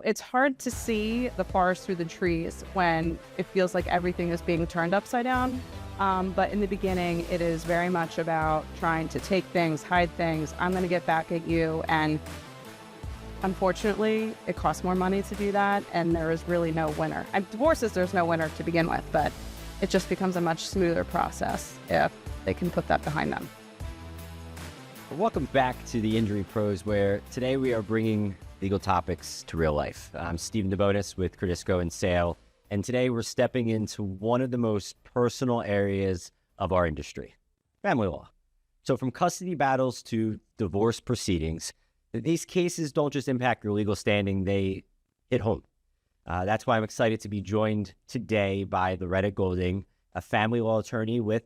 it's hard to see the forest through the trees when it feels like everything is being turned upside down. But in the beginning, it is very much about trying to take things, hide things. I'm going to get back at you. And unfortunately, it costs more money to do that. And there is really no winner. And divorces, there's no winner to begin with, but it just becomes a much smoother process if they can put that behind them. Welcome back to the Injury Pros, where today we are bringing legal topics to real life. I'm Steven DeBonis with Cordisco Saile, and today we're stepping into one of the most personal areas of our industry, family law. So from custody battles to divorce proceedings, these cases don't just impact your legal standing, they hit home. That's why I'm excited to be joined today by Loretta Golding, a family law attorney with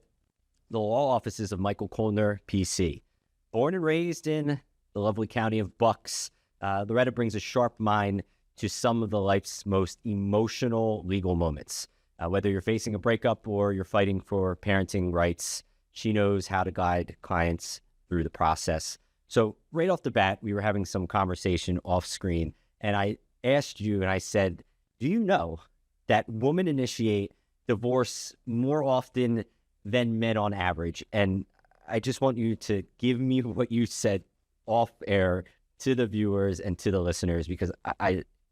the law offices of Michael Kuldiner, PC. Born and raised in the lovely county of Bucks, Loretta brings a sharp mind to some of the life's most emotional legal moments. Whether you're facing a breakup or you're fighting for parenting rights, she knows how to guide clients through the process. So right off the bat, we were having some conversation off screen, and I asked you, and I said, do you know that women initiate divorce more often than men on average? And I just want you to give me what you said off air to the viewers and to the listeners, because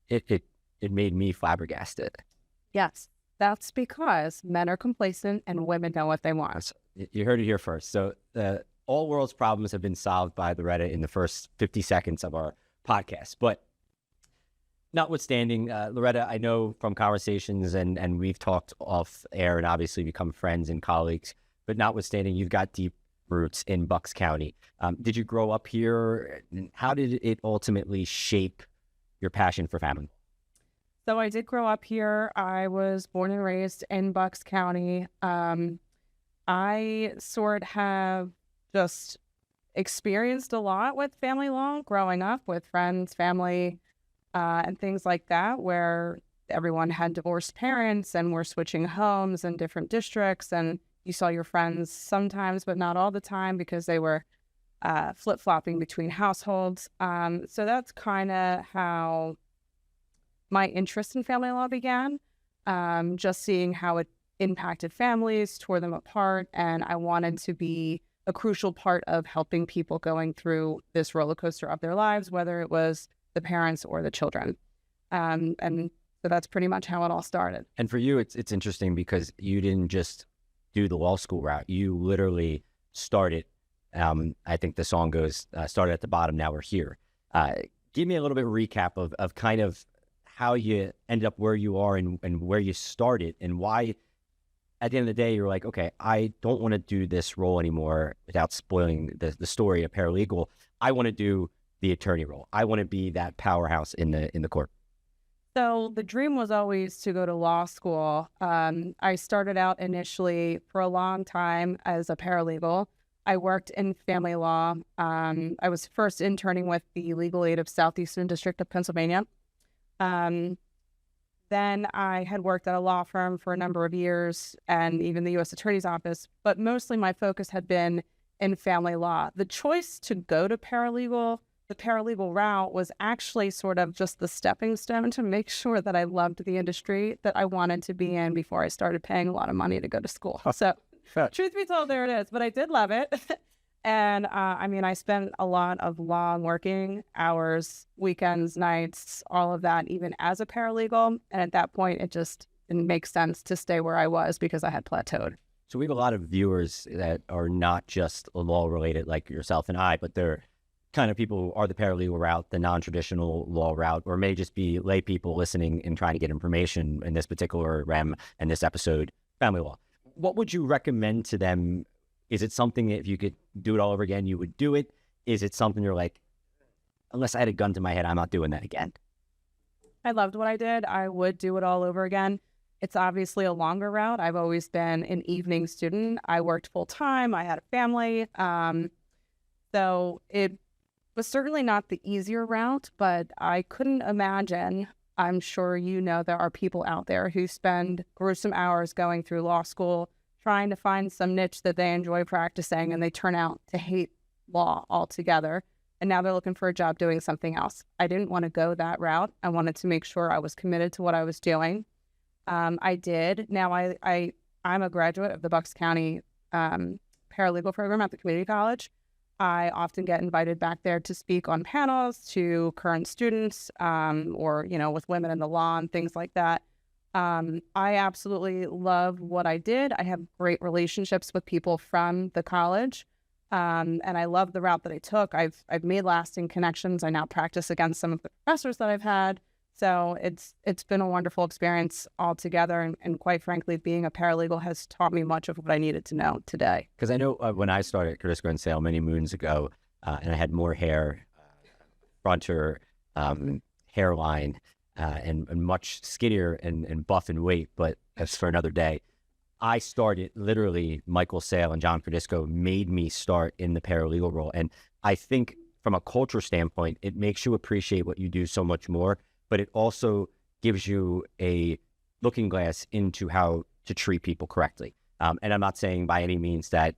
it made me flabbergasted. Yes, that's because men are complacent and women know what they want. You heard it here first. So all world's problems have been solved by Loretta in the first 50 seconds of our podcast. But notwithstanding, Loretta, I know from conversations and we've talked off air and obviously become friends and colleagues, but notwithstanding, you've got deep roots in Bucks County. Did you grow up here? How did it ultimately shape your passion for family? So I did grow up here. I was born and raised in Bucks County. I sort of have just experienced a lot with family law growing up with friends, family, and things like that, where everyone had divorced parents and were switching homes in different districts, and you saw your friends sometimes, but not all the time, because they were flip-flopping between households. So that's kind of how my interest in family law began, just seeing how it impacted families, tore them apart, and I wanted to be a crucial part of helping people going through this roller coaster of their lives, whether it was the parents or the children. And so that's pretty much how it all started. And for you, it's interesting because you didn't just do the law school route. You literally started, I think the song goes, started at the bottom, now we're here. Give me a little bit of recap of kind of how you ended up where you are and where you started, and why at the end of the day, you're like, okay, I don't want to do this role anymore without spoiling the story of paralegal. I want to do the attorney role. I want to be that powerhouse in the court. So the dream was always to go to law school. I started out initially for a long time as a paralegal. I worked in family law. I was first interning with the Legal Aid of Southeastern District of Pennsylvania. Then I had worked at a law firm for a number of years and even the U.S. Attorney's Office, but mostly my focus had been in family law. The choice to go to paralegal, the paralegal route, was actually sort of just the stepping stone to make sure that I loved the industry that I wanted to be in before I started paying a lot of money to go to school. So truth be told, there it is, but I did love it. And I spent a lot of long working hours, weekends, nights, all of that, even as a paralegal. And at that point, it just didn't make sense to stay where I was because I had plateaued. So we have a lot of viewers that are not just law related like yourself and I, but they're kind of people who are the paralegal route, the non-traditional law route, or may just be lay people listening and trying to get information in this particular realm and this episode, family law. What would you recommend to them? Is it something, if you could do it all over again, you would do it? Is it something you're like, unless I had a gun to my head, I'm not doing that again? I loved what I did. I would do it all over again. It's obviously a longer route. I've always been an evening student. I worked full time. I had a family. So it was certainly not the easier route, but I couldn't imagine. I'm sure you know there are people out there who spend gruesome hours going through law school, trying to find some niche that they enjoy practicing, and they turn out to hate law altogether. and now they're looking for a job doing something else. I didn't want to go that route. I wanted to make sure I was committed to what I was doing. I did. Now I'm a graduate of the Bucks County paralegal program at the community college. I often get invited back there to speak on panels to current students, or, with women in the law and things like that. I absolutely love what I did. I have great relationships with people from the college. And I love the route that I took. I've made lasting connections. I now practice against some of the professors that I've had. So it's been a wonderful experience altogether. And quite frankly, being a paralegal has taught me much of what I needed to know today. Because I know when I started at Cordisco Saile many moons ago, and I had more hair, fronter, hairline, and much skinnier and buff in weight, but that's for another day. I started literally, Michael Saile and John Cordisco made me start in the paralegal role. And I think from a culture standpoint, it makes you appreciate what you do so much more, but it also gives you a looking glass into how to treat people correctly. And I'm not saying by any means that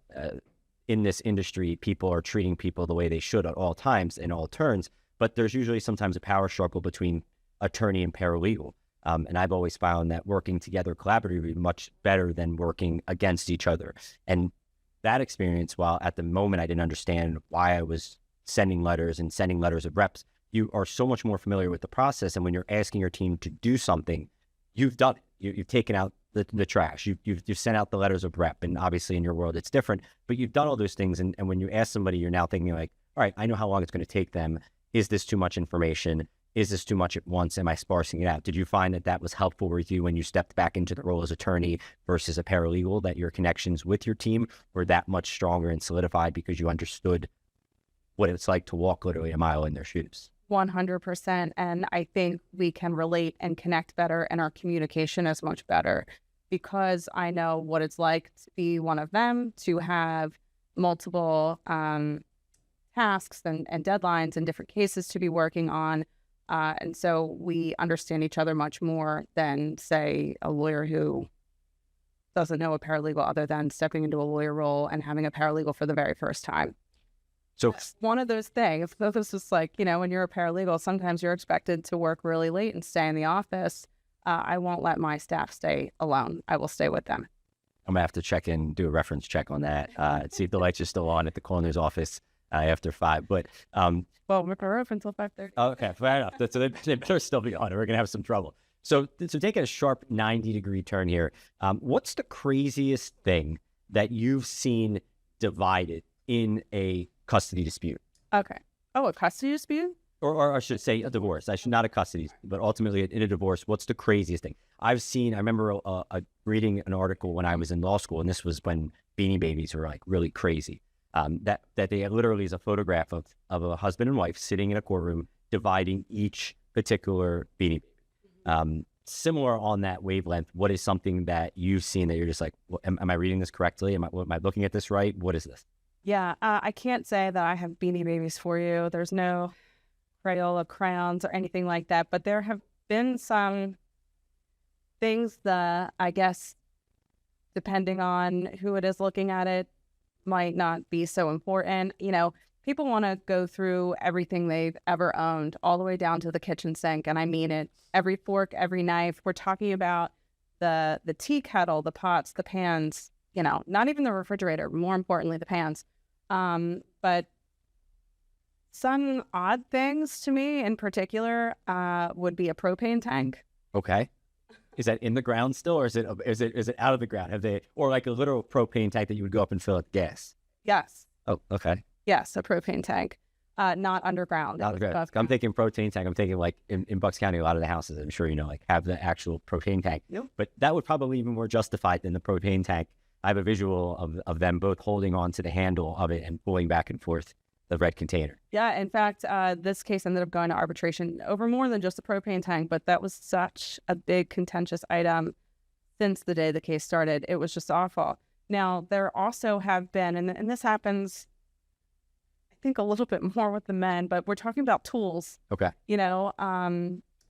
in this industry, people are treating people the way they should at all times in all turns, but there's usually sometimes a power struggle between attorney and paralegal. And I've always found that working together collaboratively is much better than working against each other. And that experience, while at the moment I didn't understand why I was sending letters of reps, you are so much more familiar with the process. And when you're asking your team to do something, you've done it. You've taken out the trash. You've sent out the letters of rep. And obviously in your world, it's different. But you've done all those things. And when you ask somebody, you're now thinking like, all right, I know how long it's going to take them. Is this too much information? Is this too much at once? Am I sparsing it out? Did you find that was helpful with you when you stepped back into the role as attorney versus a paralegal, that your connections with your team were that much stronger and solidified because you understood what it's like to walk literally a mile in their shoes? 100%. And I think we can relate and connect better, and our communication is much better because I know what it's like to be one of them, to have multiple tasks and deadlines and different cases to be working on. And so we understand each other much more than, say, a lawyer who doesn't know a paralegal other than stepping into a lawyer role and having a paralegal for the very first time. So it's one of those things. This is like, when you're a paralegal, sometimes you're expected to work really late and stay in the office. I won't let my staff stay alone. I will stay with them. I'm going to have to check in, do a reference check on that, see if the lights are still on at the coroner's office after 5. But well, we're open until 5:30. Okay, fair enough. So they better still be on. We're going to have some trouble. So taking a sharp 90-degree turn here, what's the craziest thing that you've seen divided in a custody dispute? Okay. Oh, a custody dispute? Or I should say a divorce. I should not a custody, but ultimately in a divorce, what's the craziest thing? I remember reading an article when I was in law school, and this was when Beanie Babies were like really crazy. That they literally is a photograph of a husband and wife sitting in a courtroom dividing each particular Beanie Baby. Similar on that wavelength, what is something that you've seen that you're just like, well, am I reading this correctly? Am I looking at this right? What is this? Yeah, I can't say that I have Beanie Babies for you. There's no Crayola crayons or anything like that, but there have been some things that I guess, depending on who it is looking at it, might not be so important. People want to go through everything they've ever owned, all the way down to the kitchen sink. And I mean it. Every fork, every knife. We're talking about the tea kettle, the pots, the pans, not even the refrigerator, more importantly, the pans. But some odd things to me in particular would be a propane tank. Okay. Is that in the ground still, or is it out of the ground? Or like a literal propane tank that you would go up and fill with gas? Yes. Oh, okay. Yes, a propane tank, not underground. Not underground. I'm thinking propane tank. I'm thinking like in Bucks County, a lot of the houses, I'm sure have the actual propane tank. Yep. But that would probably be even more justified than the propane tank. I have a visual of them both holding on to the handle of it and pulling back and forth the red container. Yeah, in fact, this case ended up going to arbitration over more than just a propane tank, but that was such a big contentious item since the day the case started. It was just awful. Now, there also have been, and this happens, I think, a little bit more with the men, but we're talking about tools. Okay.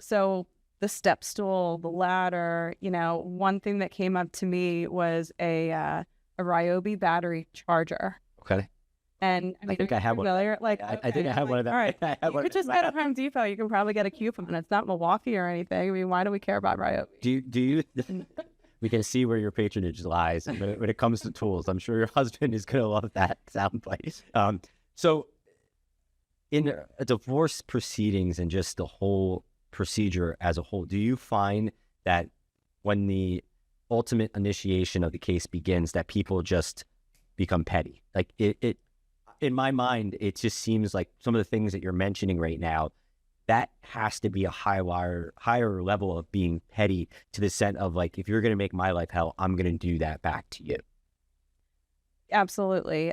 So the step stool, the ladder, one thing that came up to me was a Ryobi battery charger. Okay. And I think I have one. familiar. Like, I think I have one of them. All right, I have you one could of just them. go to Home Depot. You can probably get a coupon. It's not Milwaukee or anything. I mean, why do we care about Ryobi? Do you? We can see where your patronage lies when it comes to tools. I'm sure your husband is going to love that soundbite. So, in a divorce proceedings and just the whole procedure as a whole, do you find that when the ultimate initiation of the case begins, that people just become petty? Like it in my mind, it just seems like some of the things that you're mentioning right now, that has to be a higher level of being petty, to the sense of like, if you're going to make my life hell, I'm going to do that back to you. Absolutely.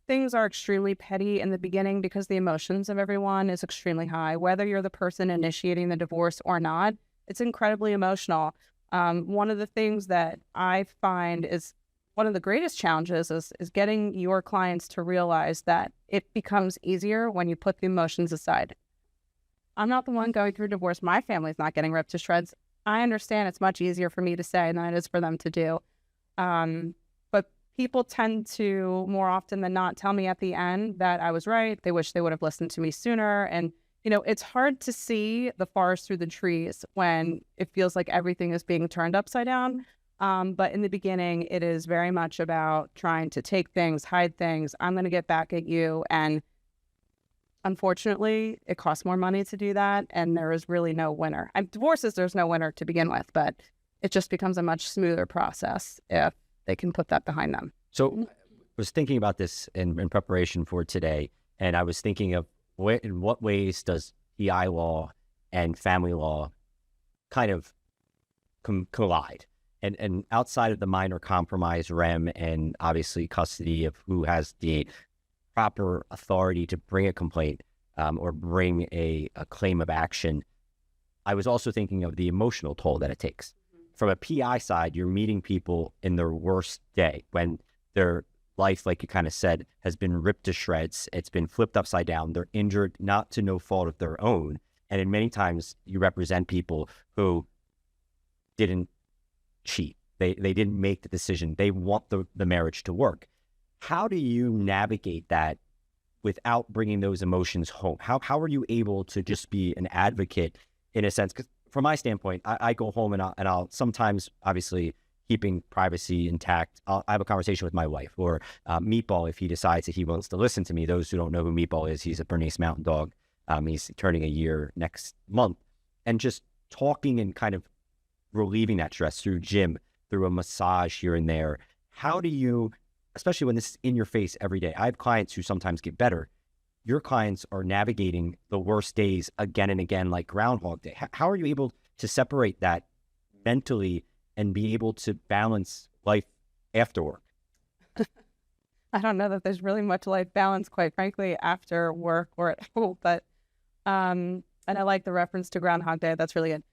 Things are extremely petty in the beginning because the emotions of everyone is extremely high. Whether you're the person initiating the divorce or not, it's incredibly emotional. One of the things that I find is one of the greatest challenges is getting your clients to realize that it becomes easier when you put the emotions aside. I'm not the one going through divorce. My family's not getting ripped to shreds. I understand it's much easier for me to say than it is for them to do. But people tend to, more often than not, tell me at the end that I was right. They wish they would have listened to me sooner. And, it's hard to see the forest through the trees when it feels like everything is being turned upside down. But in the beginning, it is very much about trying to take things, hide things. I'm going to get back at you. And unfortunately, it costs more money to do that. And there is really no winner. Divorces, there's no winner to begin with, but it just becomes a much smoother process if they can put that behind them. So I was thinking about this in preparation for today. And I was thinking of in what ways does PI law and family law kind of collide? And outside of the minor compromise rem and obviously custody of who has the proper authority to bring a complaint or bring a claim of action, I was also thinking of the emotional toll that it takes. From a PI side, you're meeting people in their worst day when their life, like you kind of said, has been ripped to shreds. It's been flipped upside down. They're injured, not to no fault of their own. And in many times, you represent people who didn't cheat. They didn't make the decision. They want the marriage to work. How do you navigate that without bringing those emotions home? How are you able to just be an advocate in a sense? Because from my standpoint, I go home and I'll sometimes, obviously, keeping privacy intact, I have a conversation with my wife, or Meatball, if he decides that he wants to listen to me. Those who don't know who Meatball is, he's a Bernese Mountain Dog. He's turning a year next month. And just talking and kind of relieving that stress through gym, through a massage here and there. How do you, especially when this is in your face every day? I have clients who sometimes get better. Your clients are navigating the worst days again and again, like Groundhog Day. How are you able to separate that mentally and be able to balance life after work? I don't know that there's really much life balance, quite frankly, after work or at home, but, and I like the reference to Groundhog Day. That's really good.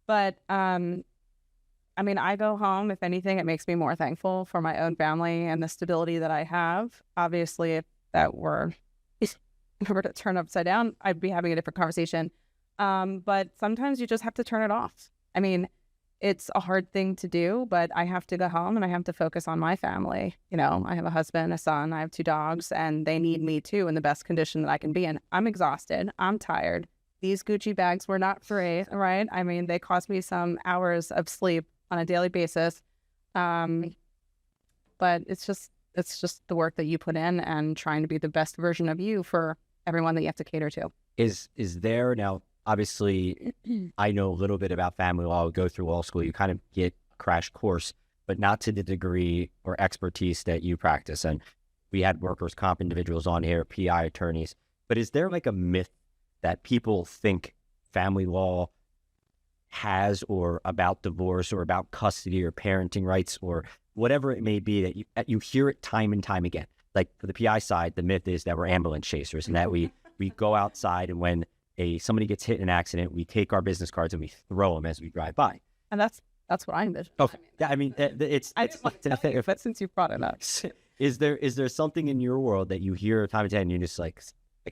But, I mean, I go home, if anything, it makes me more thankful for my own family and the stability that I have. Obviously, if that were to turn upside down, I'd be having a different conversation. But sometimes you just have to turn it off. I mean, it's a hard thing to do, but I have to go home and I have to focus on my family. I have a husband, a son, I have 2 dogs, and they need me too in the best condition that I can be in. I'm exhausted. I'm tired. These Gucci bags were not free, right? I mean, they cost me some hours of sleep on a daily basis. But it's just the work that you put in and trying to be the best version of you for everyone that you have to cater to. Is there now, obviously, I know a little bit about family law, go through law school, you kind of get a crash course, but not to the degree or expertise that you practice. And we had workers' comp individuals on here, PI attorneys, but is there like a myth that people think family law has, or about divorce or about custody or parenting rights or whatever it may be, that you hear it time and time again? Like for the PI side, the myth is that we're ambulance chasers and that we go outside, and when somebody gets hit in an accident, we take our business cards and we throw them as we drive by. And that's what I envision. Okay. I mean, it's but since you brought it up. Is there something in your world that you hear time and time and you're just like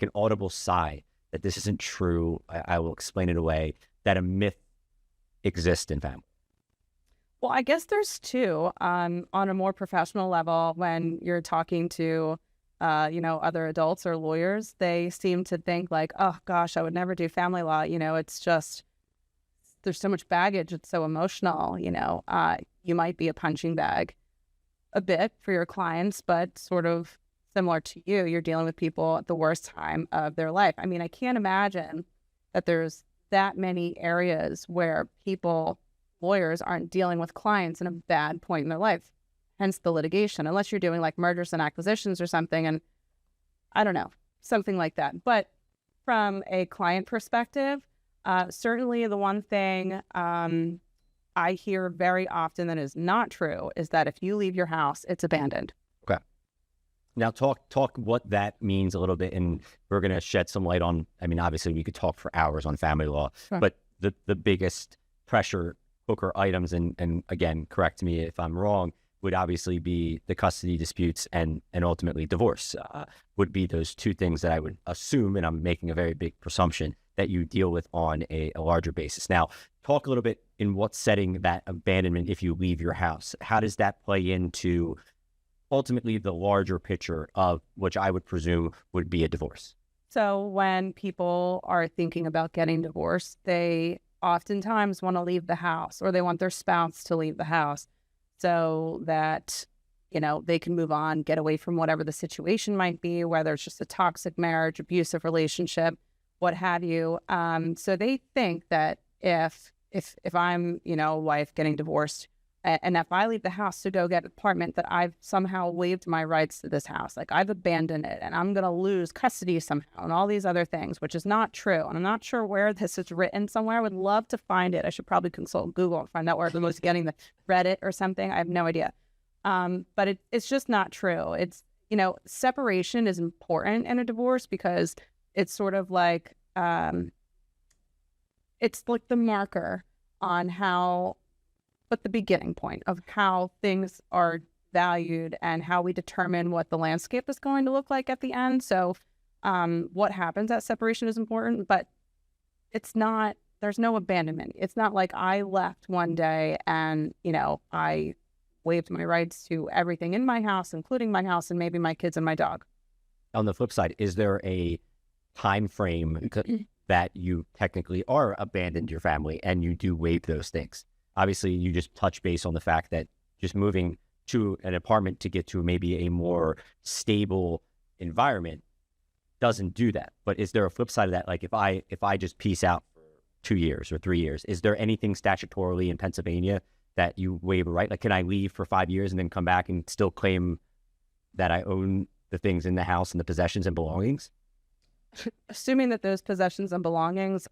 an audible sigh that this isn't true? I will explain it away, that a myth exists in family? Well, I guess there's 2. On a more professional level, when you're talking to other adults or lawyers, they seem to think like, oh gosh, I would never do family law. It's just, there's so much baggage. It's so emotional. You might be a punching bag a bit for your clients, but sort of similar to you, you're dealing with people at the worst time of their life. I mean, I can't imagine that there's that many areas where lawyers aren't dealing with clients in a bad point in their life, hence the litigation, unless you're doing like mergers and acquisitions or something. And I don't know, something like that. But from a client perspective, certainly the one thing I hear very often that is not true is that if you leave your house, it's abandoned. Okay. Now talk what that means a little bit, and we're going to shed some light on, I mean, obviously we could talk for hours on family law, Sure. But the biggest pressure cooker items, and again, correct me if I'm wrong, would obviously be the custody disputes and ultimately divorce, would be those two things that I would assume, and I'm making a very big presumption, that you deal with on a larger basis. Now, talk a little bit in what setting that abandonment, if you leave your house, how does that play into ultimately the larger picture of which I would presume would be a divorce? So when people are thinking about getting divorced, they oftentimes want to leave the house, or they want their spouse to leave the house so that, they can move on, get away from whatever the situation might be, whether it's just a toxic marriage, abusive relationship, what have you. So they think that if I'm, a wife getting divorced, and if I leave the house to go get an apartment, that I've somehow waived my rights to this house, like I've abandoned it, and I'm going to lose custody somehow, and all these other things, which is not true. And I'm not sure where this is written somewhere. I would love to find it. I should probably consult Google and find out where everyone's getting the Reddit or something. I have no idea. But it's just not true. It's, separation is important in a divorce because it's sort of like, it's like the marker on but the beginning point of how things are valued and how we determine what the landscape is going to look like at the end. So what happens at separation is important, but there's no abandonment. It's not like I left one day and, I waived my rights to everything in my house, including my house and maybe my kids and my dog. On the flip side, is there a time frame that you technically are abandoned your family and you do waive those things? Obviously, you just touch base on the fact that just moving to an apartment to get to maybe a more stable environment doesn't do that. But is there a flip side of that? Like if I just peace out for 2 years or 3 years, is there anything statutorily in Pennsylvania that you waive a right? Like, can I leave for 5 years and then come back and still claim that I own the things in the house and the possessions and belongings? Assuming that those possessions and belongings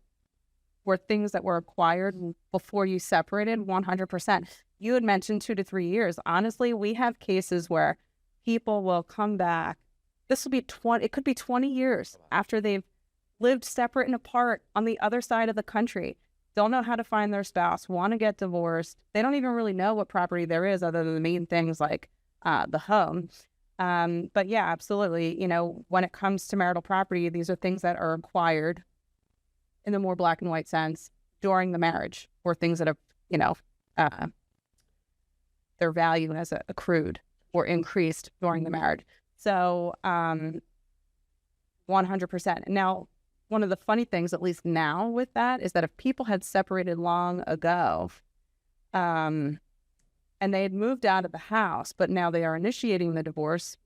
were things that were acquired before you separated, 100%. You had mentioned 2 to 3 years. Honestly, we have cases where people will come back. This will be it could be 20 years after they've lived separate and apart on the other side of the country, don't know how to find their spouse, want to get divorced. They don't even really know what property there is other than the main things like the home. But yeah, absolutely. When it comes to marital property, these are things that are acquired in the more black and white sense during the marriage, or things that have, their value has accrued or increased during the marriage. So 100%. Now, one of the funny things, at least now with that, is that if people had separated long ago, and they had moved out of the house, but now they are initiating the divorce,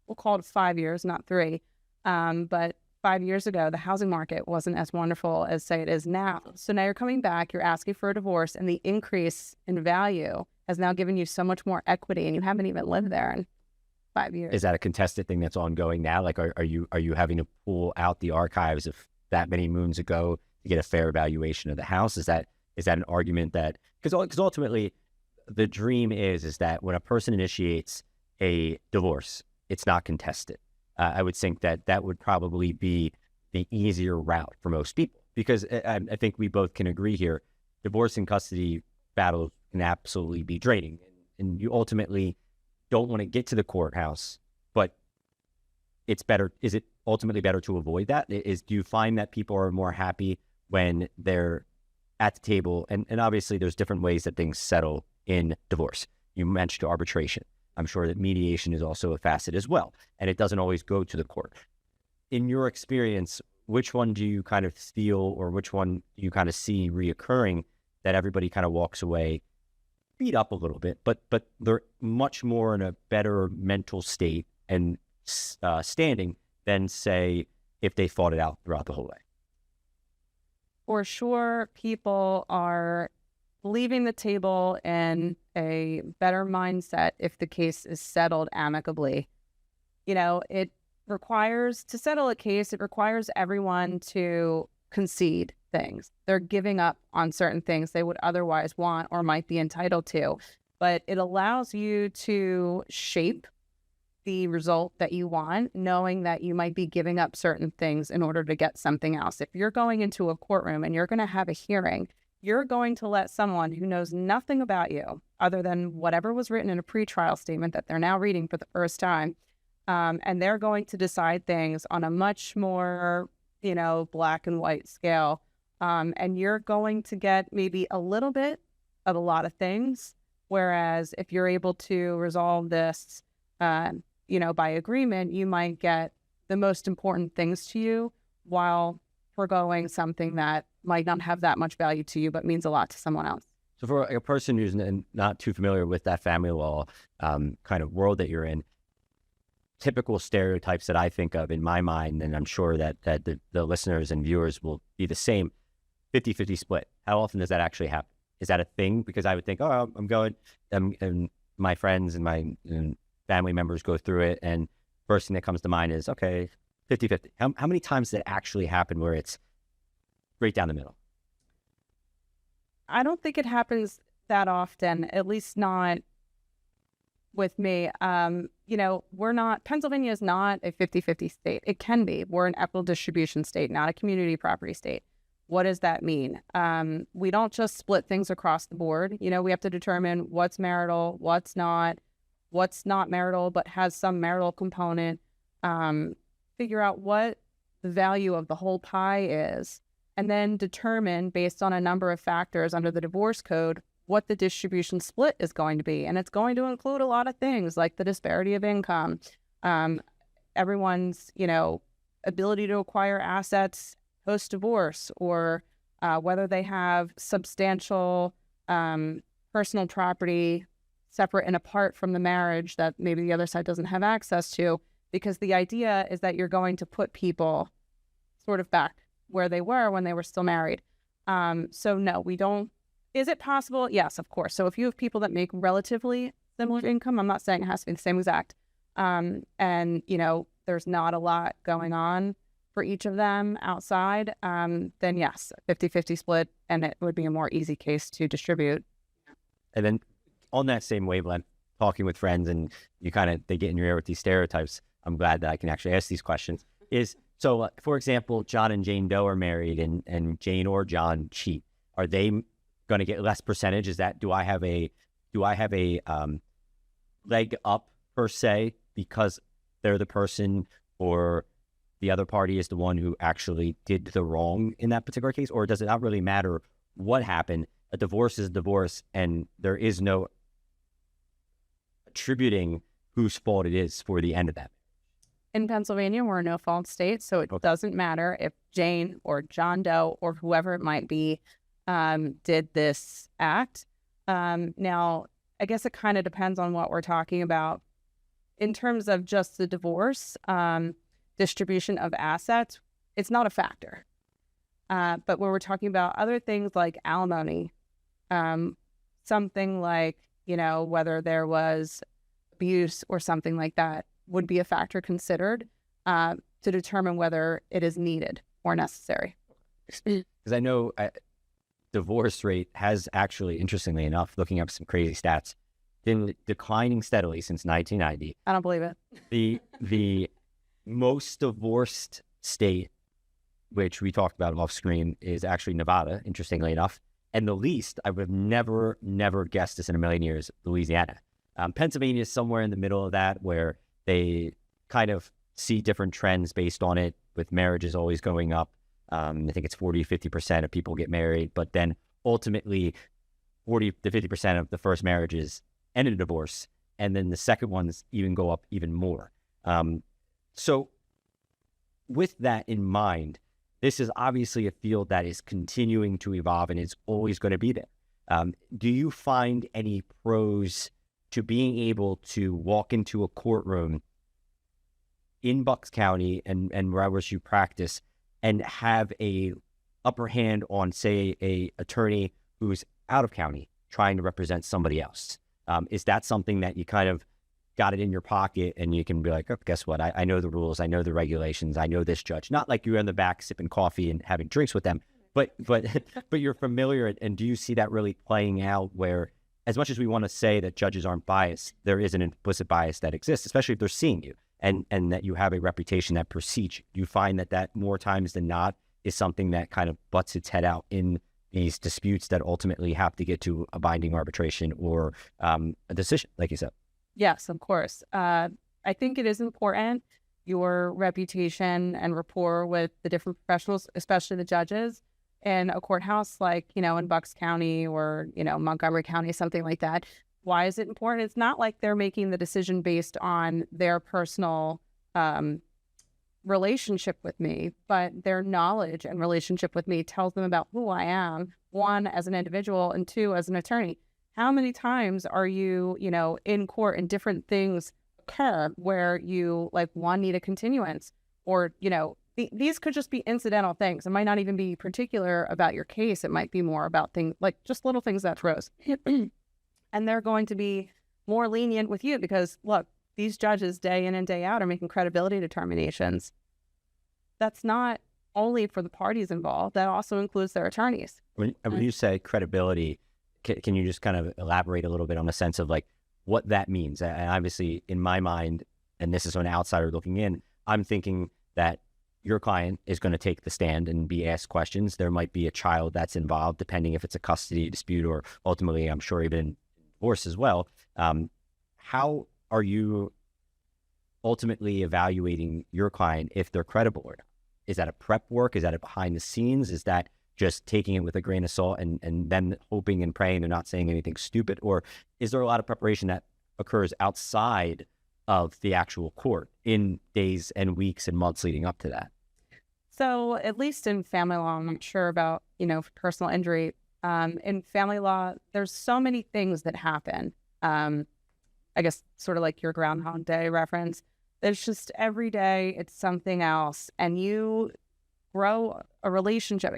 we'll call it 5 years, not 3. But 5 years ago, the housing market wasn't as wonderful as, say, it is now. So now you're coming back, you're asking for a divorce, and the increase in value has now given you so much more equity, and you haven't even lived there in 5 years. Is that a contested thing that's ongoing now? Like, are you having to pull out the archives of that many moons ago to get a fair evaluation of the house? Is that an argument that, because ultimately the dream is that when a person initiates a divorce, it's not contested. I would think that would probably be the easier route for most people, because I think we both can agree here, divorce and custody battles can absolutely be draining, and you ultimately don't want to get to the courthouse, but it's better. Is it ultimately better to avoid that? Do you find that people are more happy when they're at the table? And obviously there's different ways that things settle in divorce. You mentioned arbitration. I'm sure that mediation is also a facet as well, and it doesn't always go to the court. In your experience, which one do you kind of feel, or which one do you kind of see reoccurring that everybody kind of walks away beat up a little bit, but they're much more in a better mental state and standing than, say, if they fought it out throughout the whole way? For sure, people are leaving the table in a better mindset if the case is settled amicably. It requires, to settle a case, it requires everyone to concede things. They're giving up on certain things they would otherwise want or might be entitled to. But it allows you to shape the result that you want, knowing that you might be giving up certain things in order to get something else. If you're going into a courtroom and you're going to have a hearing, you're going to let someone who knows nothing about you other than whatever was written in a pretrial statement that they're now reading for the first time, and they're going to decide things on a much more, black and white scale. And you're going to get maybe a little bit of a lot of things. Whereas if you're able to resolve this, by agreement, you might get the most important things to you while foregoing something that might not have that much value to you, but means a lot to someone else. So for a person who's not too familiar with that family law kind of world that you're in, typical stereotypes that I think of in my mind, and I'm sure that the listeners and viewers will be the same, 50-50 split. How often does that actually happen? Is that a thing? Because I would think, oh, I'm going, and my friends and my family members go through it, and first thing that comes to mind is, okay, 50-50. How many times does it actually happen where it's right down the middle? I don't think it happens that often, at least not with me. Pennsylvania is not a 50-50 state. It can be. We're an equitable distribution state, not a community property state. What does that mean? We don't just split things across the board. We have to determine what's marital, what's not marital, but has some marital component. Figure out what the value of the whole pie is, and then determine based on a number of factors under the divorce code what the distribution split is going to be. And it's going to include a lot of things like the disparity of income, everyone's, ability to acquire assets post-divorce, or whether they have substantial personal property separate and apart from the marriage that maybe the other side doesn't have access to, because the idea is that you're going to put people sort of back where they were when they were still married. So no, we don't. Is it possible? Yes, of course. So if you have people that make relatively similar income, I'm not saying it has to be the same exact, and there's not a lot going on for each of them outside, then yes, 50-50 split, and it would be a more easy case to distribute. And then on that same wavelength, talking with friends, and they get in your ear with these stereotypes. I'm glad that I can actually ask these questions. For example, John and Jane Doe are married, and Jane or John cheat. Are they going to get less percentage? Is that, do I have a leg up per se because they're the person, or the other party is the one who actually did the wrong in that particular case? Or does it not really matter what happened? A divorce is a divorce, and there is no attributing whose fault it is for the end of that. In Pennsylvania, we're a no-fault state, so it doesn't matter if Jane or John Doe or whoever it might be did this act. Now, I guess it kind of depends on what we're talking about. In terms of just the divorce, distribution of assets, it's not a factor. But when we're talking about other things like alimony, something like, whether there was abuse or something like that would be a factor considered to determine whether it is needed or necessary. Because I know divorce rate has actually, interestingly enough, looking up some crazy stats, been declining steadily since 1990. I don't believe it. The most divorced state, which we talked about off screen, is actually Nevada, interestingly enough. And the least, I would have never guessed this in a million years, Louisiana. Pennsylvania is somewhere in the middle of that, where they kind of see different trends based on it, with marriages always going up. I think it's 40-50% of people get married, but then ultimately 40 to 50% of the first marriages end in divorce. and then the second ones even go up even more. So with that in mind, this is obviously a field that is continuing to evolve and is always going to be there. Do you find any pros to being able to walk into a courtroom in Bucks County and wherever you practice and have a upper hand on, say, a attorney who's out of county trying to represent somebody else? Is that something that you kind of got it in your pocket and you can be like, oh, guess what? I know the rules. I know the regulations. I know this judge. Not like you're in the back sipping coffee and having drinks with them, but you're familiar. And do you see that really playing out where, as much as we want to say that judges aren't biased, there is an implicit bias that exists, especially if they're seeing you and that you have a reputation that precedes you? Do you find that more times than not is something that kind of butts its head out in these disputes that ultimately have to get to a binding arbitration or a decision, like you said? Yes, of course. I think it is important, your reputation and rapport with the different professionals, especially the judges in a courthouse like, in Bucks County or, Montgomery County, something like that. Why is it important? It's not like they're making the decision based on their personal relationship with me, but their knowledge and relationship with me tells them about who I am, one, as an individual, and two, as an attorney. How many times are you, in court and different things occur where you, like, one, need a continuance or, these could just be incidental things. It might not even be particular about your case. It might be more about things like just little things that arose. And they're going to be more lenient with you because, look, these judges day in and day out are making credibility determinations. That's not only for the parties involved. That also includes their attorneys. When you say credibility, can you just kind of elaborate a little bit on the sense of like what that means? And obviously, in my mind, and this is an outsider looking in, I'm thinking that your client is going to take the stand and be asked questions. There might be a child that's involved, depending if it's a custody dispute or ultimately, I'm sure, even divorce as well. How are you ultimately evaluating your client if they're credible or not? Is that a prep work? Is that a behind the scenes? Is that just taking it with a grain of salt and then hoping and praying they're not saying anything stupid? Or is there a lot of preparation that occurs outside of the actual court in days and weeks and months leading up to that? So at least in family law, I'm not sure about, personal injury. In family law, there's so many things that happen. I guess sort of like your Groundhog Day reference. There's just every day it's something else, and you grow a relationship.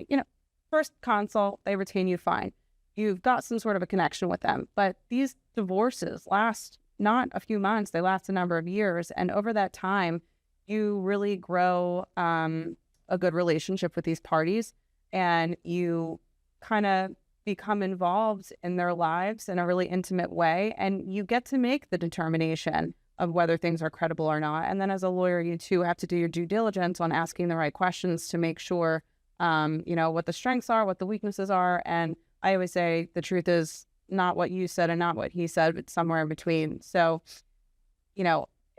First consult, they retain you, fine. You've got some sort of a connection with them. But these divorces last not a few months, they last a number of years. And over that time, you really grow a good relationship with these parties, and you kind of become involved in their lives in a really intimate way. And you get to make the determination of whether things are credible or not. And then as a lawyer, you too have to do your due diligence on asking the right questions to make sure what the strengths are, what the weaknesses are. And I always say the truth is not what you said and not what he said, but somewhere in between. So,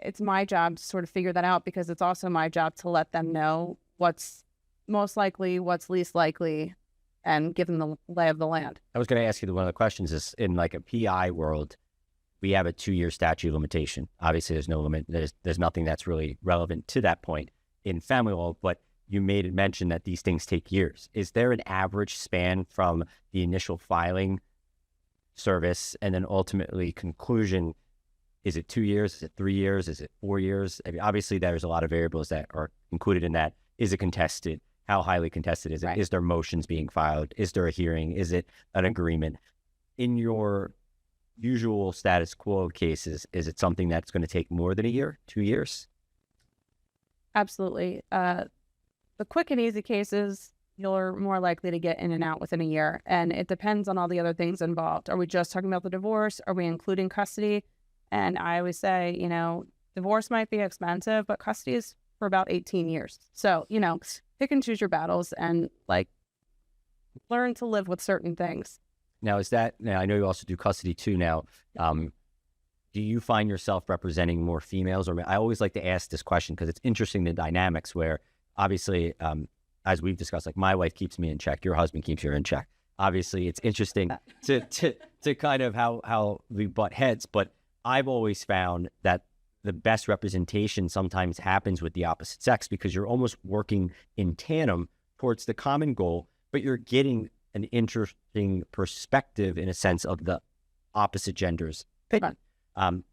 it's my job to sort of figure that out, because it's also my job to let them know what's most likely, what's least likely, and give them the lay of the land. I was going to ask you, one of the questions is, in like a PI world, we have a 2-year statute of limitation. Obviously, there's no limit. There's nothing that's really relevant to that point in family law, but you made it mention that these things take years. Is there an average span from the initial filing service and then ultimately conclusion? Is it 2 years? Is it 3 years? Is it 4 years? I mean, obviously, there's a lot of variables that are included in that. Is it contested? How highly contested is it? Right. Is there motions being filed? Is there a hearing? Is it an agreement? In your usual status quo cases, is it something that's going to take more than a year, 2 years? Absolutely. The quick and easy cases, you're more likely to get in and out within a year. And it depends on all the other things involved. Are we just talking about the divorce? Are we including custody? And I always say, divorce might be expensive, but custody is for about 18 years. So, pick and choose your battles and learn to live with certain things. Now, I know you also do custody too now. Do you find yourself representing more females? Or I always like to ask this question because it's interesting, the dynamics where obviously, as we've discussed, like my wife keeps me in check, your husband keeps you in check. Obviously, it's interesting to kind of how we butt heads, but I've always found that the best representation sometimes happens with the opposite sex, because you're almost working in tandem towards the common goal, but you're getting an interesting perspective in a sense of the opposite gender's opinion.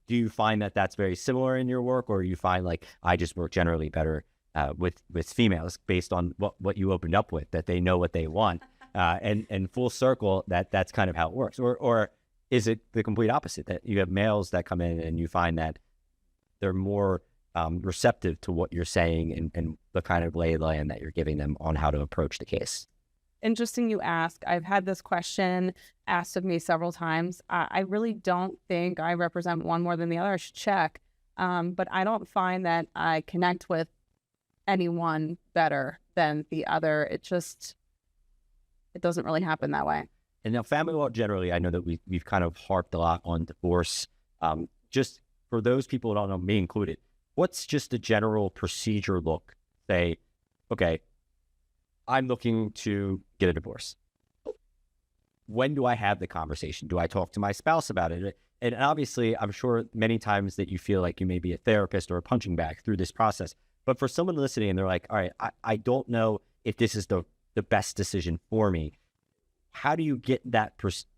Do you find that that's very similar in your work, or you find like I just work generally better with females based on what you opened up with, that they know what they want, and full circle that's kind of how it works, or is it the complete opposite, that you have males that come in and you find that they're more receptive to what you're saying and the kind of lay of the land that you're giving them on how to approach the case? Interesting you ask. I've had this question asked of me several times. I really don't think I represent one more than the other. I should check. But I don't find that I connect with anyone better than the other. It doesn't really happen that way. And now family law generally, I know that we've kind of harped a lot on divorce. Just for those people that don't know, me included, what's just a general procedure look? Say, okay, I'm looking to get a divorce. When do I have the conversation? Do I talk to my spouse about it? And obviously, I'm sure many times that you feel like you may be a therapist or a punching bag through this process. But for someone listening and they're like, all right, I don't know if this is the best decision for me. How do you get that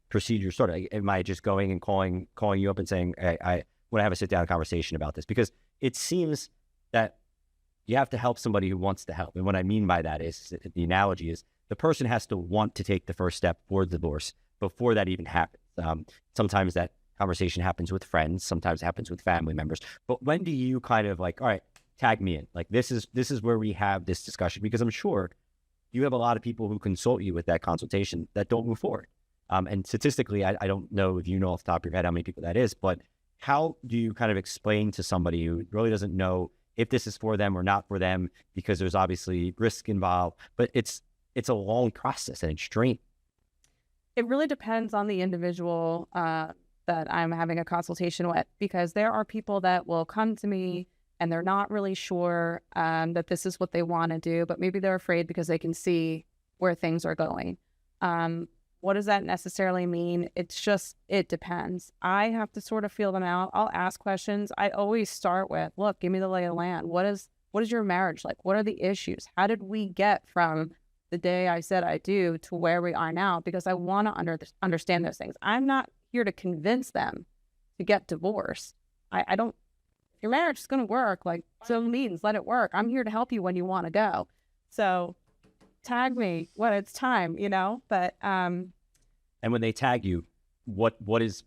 procedure started? Like, am I just going and calling you up and saying, hey, I want to have a sit-down conversation about this? Because it seems that you have to help somebody who wants to help. And what I mean by that is, the analogy is, the person has to want to take the first step for divorce before that even happens. Sometimes that conversation happens with friends, sometimes it happens with family members. But when do you kind of like, all right, tag me in? Like, this is where we have this discussion, because I'm sure you have a lot of people who consult you with that consultation that don't move forward. And statistically, I don't know if you know off the top of your head how many people that is, but how do you kind of explain to somebody who really doesn't know if this is for them or not for them, because there's obviously risk involved, but it's a long process and it's draining? It really depends on the individual that I'm having a consultation with, because there are people that will come to me and they're not really sure that this is what they want to do, but maybe they're afraid because they can see where things are going. What does that necessarily mean? It depends. I have to sort of feel them out. I'll ask questions. I always start with, look, give me the lay of the land. What is your marriage like? What are the issues? How did we get from the day I said I do to where we are now? Because I want to understand those things. I'm not here to convince them to get divorced. I don't, if your marriage is going to work, like, so means let it work. I'm here to help you when you want to go. So tag me when it's time, but and when they tag you, what is,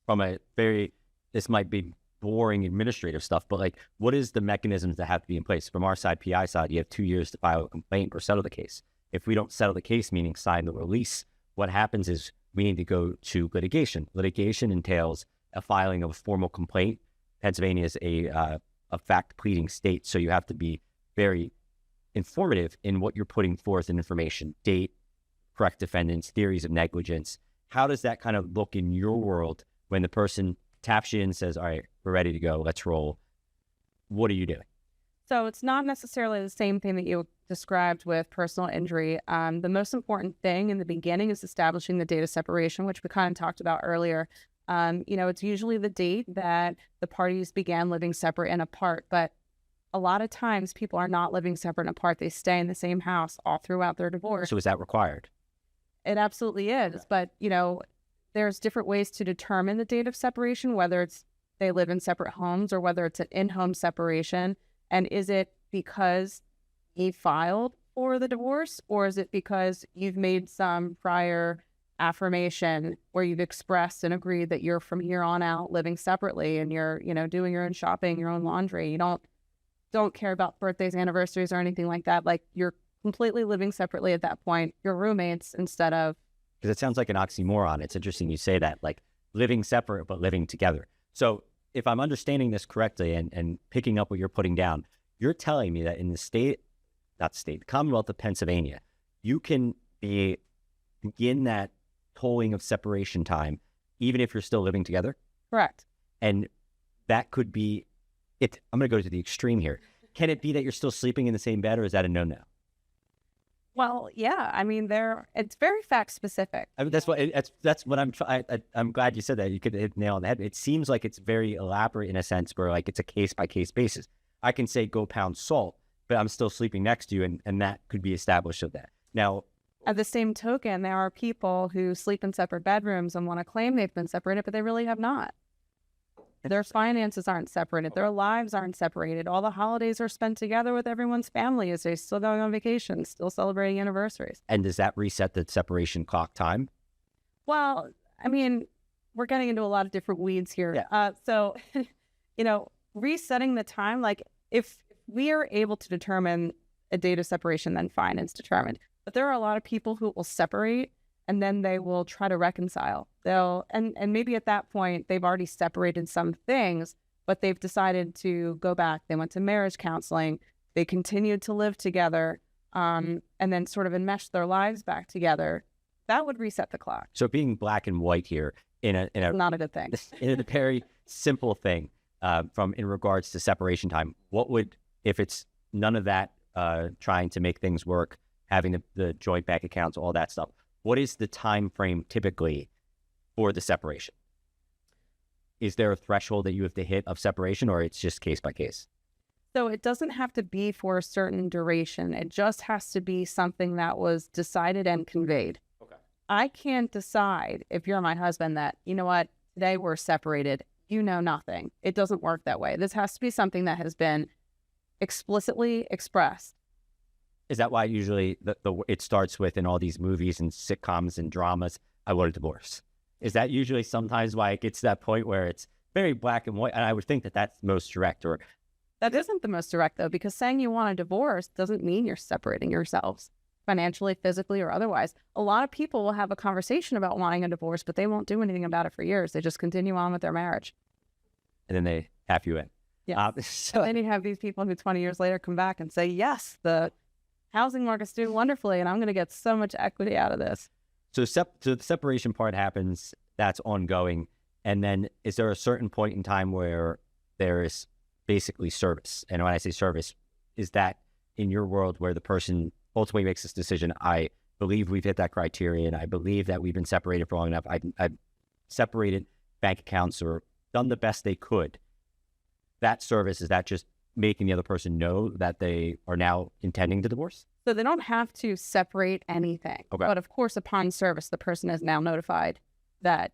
from a very, this might be boring administrative stuff, but like, what is the mechanisms that have to be in place? From our side, PI side, you have 2 years to file a complaint or settle the case. If we don't settle the case, meaning sign the release, what happens is we need to go to litigation. Litigation entails a filing of a formal complaint. Pennsylvania is a fact pleading state, so you have to be very informative in what you're putting forth in information, date, correct defendants, theories of negligence. How does that kind of look in your world when the person taps you in and says, all right, we're ready to go, let's roll? What are you doing? So it's not necessarily the same thing that you described with personal injury. The most important thing in the beginning is establishing the date of separation, which we kind of talked about earlier. It's usually the date that the parties began living separate and apart, but a lot of times people are not living separate and apart. They stay in the same house all throughout their divorce. So is that required? It absolutely is. But, there's different ways to determine the date of separation, whether it's they live in separate homes or whether it's an in-home separation. And is it because he filed for the divorce, or is it because you've made some prior affirmation where you've expressed and agreed that you're from here on out living separately and you're, doing your own shopping, your own laundry. You don't care about birthdays, anniversaries, or anything like that. Like, you're completely living separately at that point. You're roommates instead of... Because it sounds like an oxymoron. It's interesting you say that, like living separate but living together. So if I'm understanding this correctly and picking up what you're putting down, you're telling me that in the Commonwealth of Pennsylvania, you can begin that tolling of separation time even if you're still living together? Correct. And that could be it. I'm going to go to the extreme here. Can it be that you're still sleeping in the same bed, or is that a no-no? Well, yeah, I mean, it's very fact specific. I mean, that's what I'm glad you said that. You could hit the nail on the head. It seems like it's very elaborate in a sense where like it's a case by case basis. I can say go pound salt, but I'm still sleeping next to you, and that could be established of that. Now, At the same token, there are people who sleep in separate bedrooms and want to claim they've been separated, but they really have not. Their finances aren't separated. Their lives aren't separated. All the holidays are spent together with everyone's family as they're still going on vacation, still celebrating anniversaries. and does that reset the separation clock time? Well, I mean, we're getting into a lot of different weeds here. Yeah. So, resetting the time, like if we are able to determine a date of separation, then fine, it's determined. But there are a lot of people who will separate and then they will try to reconcile. And maybe at that point they've already separated some things, but they've decided to go back. They went to marriage counseling. They continued to live together, and then sort of enmesh their lives back together. That would reset the clock. So being black and white here in a Not a good thing. in a very simple thing from in regards to separation time, what would, if it's none of that, trying to make things work, having the joint bank accounts, all that stuff, what is the time frame typically for the separation? Is there a threshold that you have to hit of separation, or it's just case by case? So it doesn't have to be for a certain duration. It just has to be something that was decided and conveyed. Okay. I can't decide, if you're my husband, that, you know what, today we're separated. You know nothing. It doesn't work that way. This has to be something that has been explicitly expressed. Is that why usually it starts with, in all these movies and sitcoms and dramas, I want a divorce? Is that usually sometimes why it gets to that point where it's very black and white? And I would think that that's most direct. Or That isn't the most direct, though, because saying you want a divorce doesn't mean you're separating yourselves financially, physically, or otherwise. A lot of people will have a conversation about wanting a divorce, but they won't do anything about it for years. They just continue on with their marriage. and then they have you in. Yeah. So Then you have these people who 20 years later come back and say, yes, the housing market's doing wonderfully, and I'm going to get so much equity out of this. So the separation part happens, that's ongoing. And then is there a certain point in time where there is basically service? And when I say service, is that in your world where the person ultimately makes this decision, I believe we've hit that criterion, I believe that we've been separated for long enough, I've separated bank accounts or done the best they could. That service, is that just making the other person know that they are now intending to divorce? So they don't have to separate anything. Okay. But of course, upon service, the person is now notified that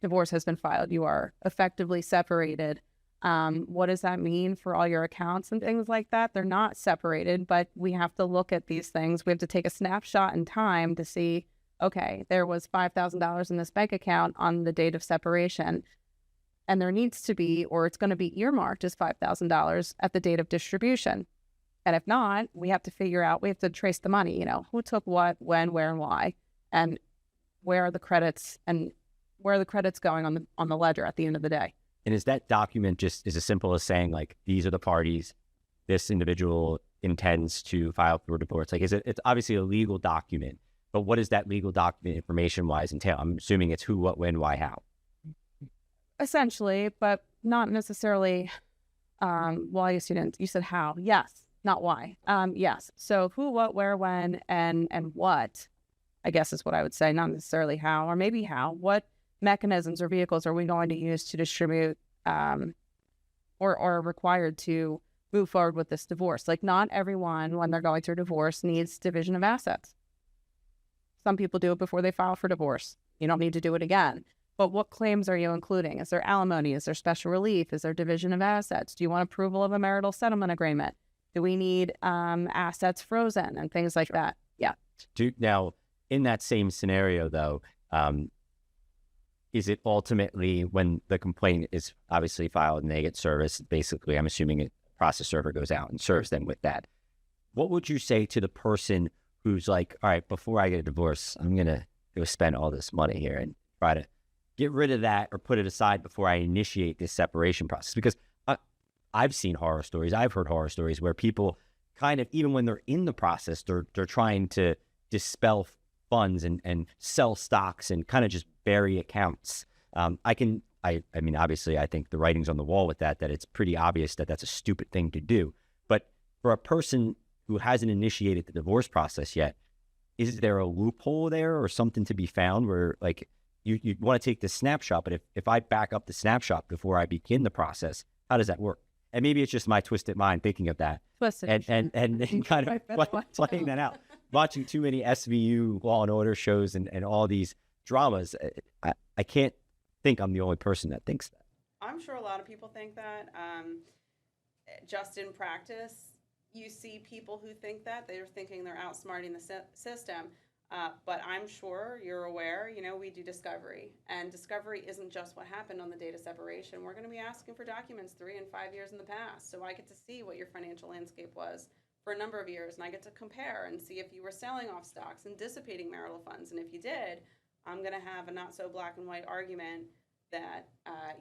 divorce has been filed. You are effectively separated. What does that mean for all your accounts and things like that? They're not separated, but we have to look at these things. We have to take a snapshot in time to see, okay, there was $5,000 in this bank account on the date of separation, and there needs to be, or it's going to be earmarked as $5,000 at the date of distribution. And if not, we have to figure out, we have to trace the money, who took what, when, where, and why, and where are the credits, and where are the credits going on the ledger at the end of the day. And is that document just as simple as saying, like, these are the parties, this individual intends to file for divorce? Like, it's obviously a legal document, but what does that legal document information-wise entail? I'm assuming it's who, what, when, why, how. Essentially, but not necessarily, well, I guess you didn't. You said how. Yes, not why. Yes. So who, what, where, when, and what, I guess is what I would say, not necessarily how, or maybe how. What mechanisms or vehicles are we going to use to distribute or are required to move forward with this divorce? Like, not everyone, when they're going through divorce, needs division of assets. Some people do it before they file for divorce. You don't need to do it again. But what claims are you including? Is there alimony? Is there special relief? Is there division of assets? Do you want approval of a marital settlement agreement? Do we need assets frozen and things like that? Yeah. Now, in that same scenario, though, is it ultimately, when the complaint is obviously filed and they get service, basically, I'm assuming a process server goes out and serves them with that. What would you say to the person who's like, all right, before I get a divorce, I'm going to go spend all this money here and try to get rid of that or put it aside before I initiate this separation process? Because I've seen horror stories. I've heard horror stories where people kind of, even when they're in the process, they're trying to dispel funds and sell stocks and kind of just bury accounts. I mean, obviously, I think the writing's on the wall with that it's pretty obvious that that's a stupid thing to do. But for a person who hasn't initiated the divorce process yet, is there a loophole there or something to be found where like you want to take the snapshot, but if I back up the snapshot before I begin the process, how does that work? And maybe it's just my twisted mind thinking of that Twisted. and kind of playing that out. Watching too many SVU Law and Order shows and all these dramas, I can't think I'm the only person that thinks that. I'm sure a lot of people think that. Just in practice, you see people who think that. They're thinking they're outsmarting the system. But I'm sure you're aware, we do discovery. And discovery isn't just what happened on the date of separation. We're going to be asking for documents 3 and 5 years in the past. So I get to see what your financial landscape was for a number of years. And I get to compare and see if you were selling off stocks and dissipating marital funds. And if you did, I'm going to have a not so black and white argument that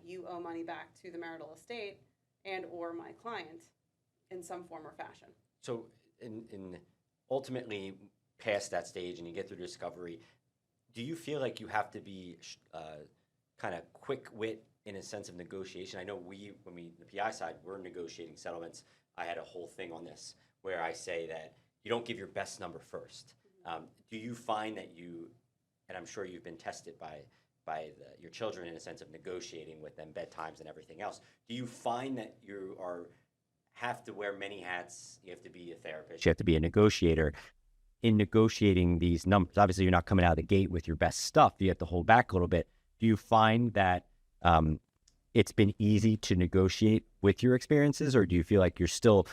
you owe money back to the marital estate and or my client in some form or fashion. So in ultimately past that stage and you get through discovery, do you feel like you have to be kind of quick wit in a sense of negotiation? I know the PI side, we're negotiating settlements. I had a whole thing on this where I say that you don't give your best number first. Do you find that and I'm sure you've been tested by your children in a sense of negotiating with them bedtimes and everything else. Do you find that you have to wear many hats? You have to be a therapist. You have to be a negotiator. In negotiating these numbers, obviously you're not coming out of the gate with your best stuff. You have to hold back a little bit. Do you find that it's been easy to negotiate with your experiences, or do you feel like you're still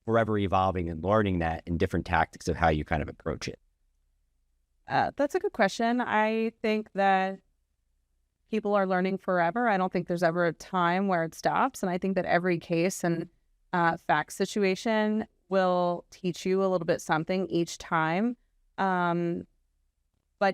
forever evolving and learning that in different tactics of how you kind of approach it? That's a good question. I think that people are learning forever. I don't think there's ever a time where it stops. And I think that every case and fact situation will teach you a little bit something each time. But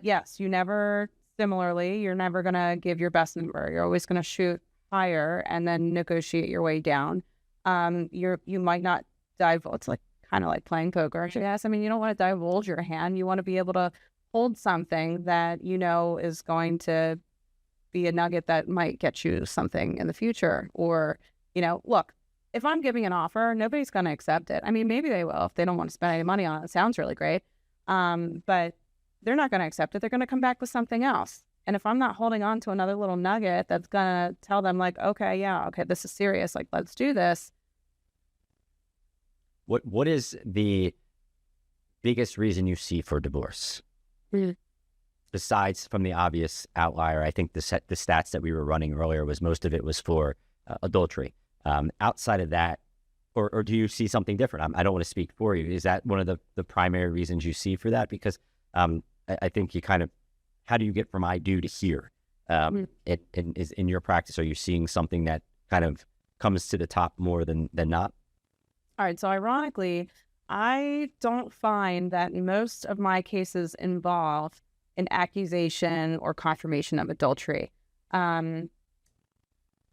yes, you're never going to give your best number. You're always going to shoot higher and then negotiate your way down. You might not divulge. It's kind of like playing poker, I guess. I mean, you don't want to divulge your hand. You want to be able to hold something that is going to be a nugget that might get you something in the future. Or, look, if I'm giving an offer, nobody's going to accept it. I mean, maybe they will if they don't want to spend any money on it. It sounds really great. But they're not going to accept it. They're going to come back with something else. And if I'm not holding on to another little nugget that's going to tell them okay, this is serious. Let's do this. What is the biggest reason you see for divorce? Mm-hmm. Besides from the obvious outlier, I think the stats that we were running earlier was most of it was for adultery. Outside of that, or do you see something different? I don't want to speak for you. Is that one of the primary reasons you see for that? Because I think you kind of, how do you get from I do to here? Is in your practice, are you seeing something that kind of comes to the top more than not? All right. So ironically, I don't find that most of my cases involve an accusation or confirmation of adultery.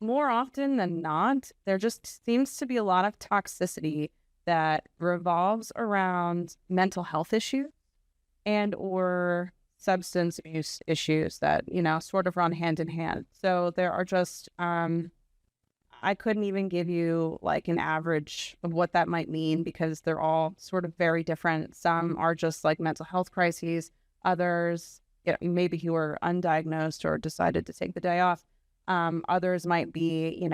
More often than not, there just seems to be a lot of toxicity that revolves around mental health issues and or substance abuse issues that, sort of run hand in hand. So there are just, I couldn't even give you an average of what that might mean because they're all sort of very different. Some are just mental health crises. Others, maybe who are undiagnosed or decided to take the day off. Others might be,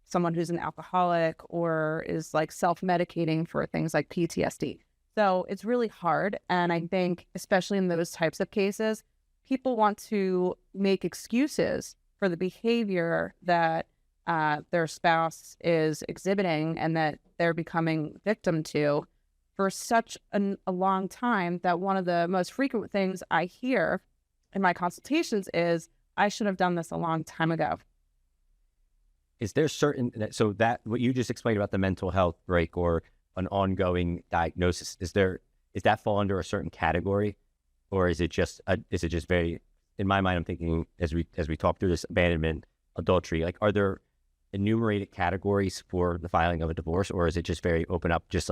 someone who's an alcoholic or is self-medicating for things like PTSD. So it's really hard. And I think, especially in those types of cases, people want to make excuses for the behavior that their spouse is exhibiting and that they're becoming victim to for such a long time that one of the most frequent things I hear in my consultations is, I should have done this a long time ago. Is there so that what you just explained about the mental health break or an ongoing diagnosis, is that fall under a certain category, or is it just very, in my mind, I'm thinking as we talk through this abandonment, adultery, are there enumerated categories for the filing of a divorce, or is it just very open up, just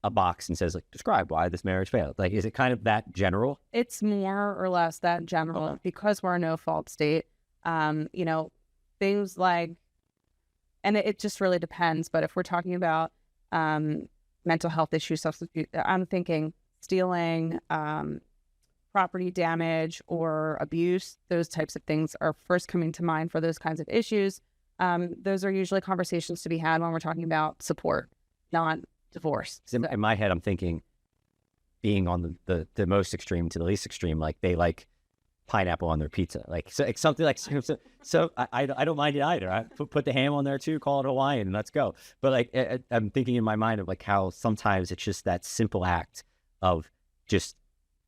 a box and says describe why this marriage failed? Is it kind of that general? It's more or less that general because we're a no fault state. Things and it just really depends. But if we're talking about mental health issues, substance abuse, I'm thinking stealing, property damage or abuse. Those types of things are first coming to mind for those kinds of issues. Those are usually conversations to be had when we're talking about support, not divorce. In my head, I'm thinking being on the most extreme to the least extreme, like they like pineapple on their pizza, like so it's something like so I don't mind it either. I put the ham on there too, call it Hawaiian, and let's go. But like I'm thinking in my mind of like how sometimes it's just that simple act of just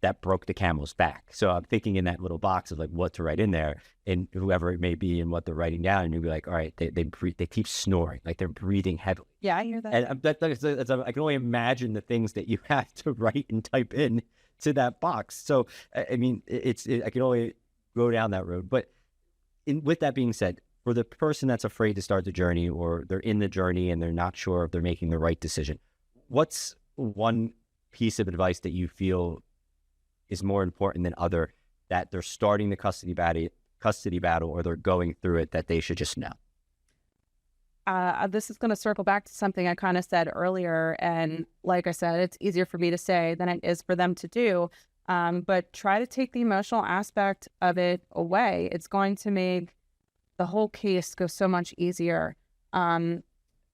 that broke the camel's back. So I'm thinking in that little box of like what to write in there, and whoever it may be, and what they're writing down, and you'll be like, all right, they keep snoring, like they're breathing heavily. Yeah, I hear that. And I can only imagine the things that you have to write and type in to that box. So I mean, I can only go down that road. But with that being said, for the person that's afraid to start the journey, or they're in the journey and they're not sure if they're making the right decision, what's one piece of advice that you feel is more important than other, that they're starting the custody battle or they're going through it, that they should just know? This is going to circle back to something I kind of said earlier. And like I said, it's easier for me to say than it is for them to do. But try to take the emotional aspect of it away. It's going to make the whole case go so much easier. And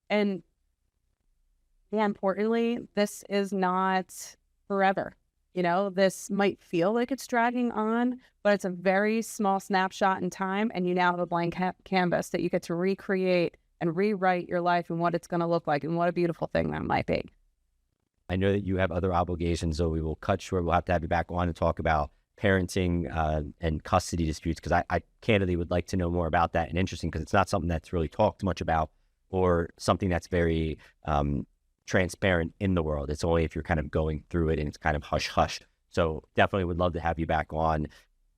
more importantly, this is not forever. You know, this might feel like it's dragging on, but it's a very small snapshot in time. And you now have a blank canvas that you get to recreate and rewrite your life and what it's going to look like, and what a beautiful thing that might be. I know that you have other obligations, so we will cut short. We'll have to have you back on to talk about parenting and custody disputes, because I candidly would like to know more about that, and interesting because it's not something that's really talked much about, or something that's very transparent in the world. It's only if you're kind of going through it and it's kind of hush hush. So definitely would love to have you back on.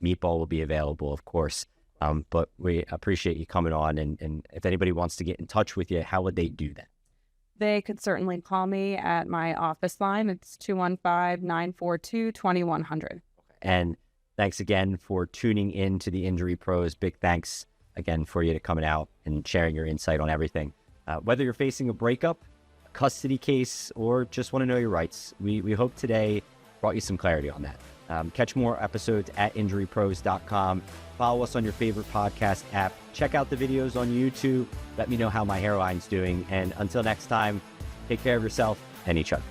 Meatball will be available, of course. But we appreciate you coming on. And if anybody wants to get in touch with you, how would they do that? They could certainly call me at my office line. It's 215-942-2100. And thanks again for tuning in to the Injury Pros. Big thanks again for you to coming out and sharing your insight on everything. Whether you're facing a breakup, a custody case, or just want to know your rights, we hope today brought you some clarity on that. Catch more episodes at injurypros.com. Follow us on your favorite podcast app. Check out the videos on YouTube. Let me know how my hairline's doing. And until next time, take care of yourself and each other.